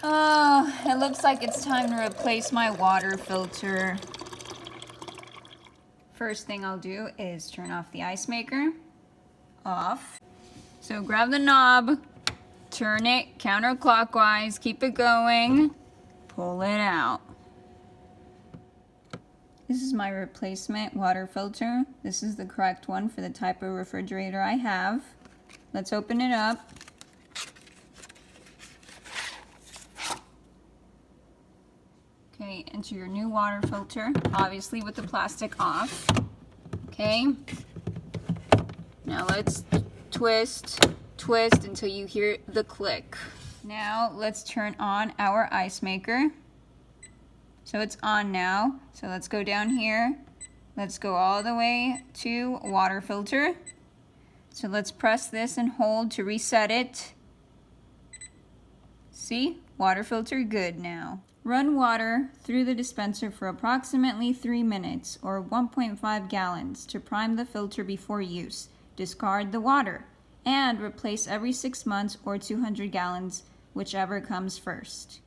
Oh, it looks like it's time to replace my water filter. First thing I'll do is turn off the ice maker. Off. So grab the knob, turn it counterclockwise, keep it going, pull it out. This is my replacement water filter. This is the correct one for the type of refrigerator I have. Let's open it up. Okay, enter your new water filter, obviously with the plastic off. Okay, now let's twist until you hear the click. Now let's turn on our ice maker. So it's on now, so let's go down here. Let's go all the way to water filter. So let's press this and hold to reset it. See, water filter good now. Run water through the dispenser for approximately 3 minutes or 1.5 gallons to prime the filter before use. Discard the water and replace every 6 months or 200 gallons, whichever comes first.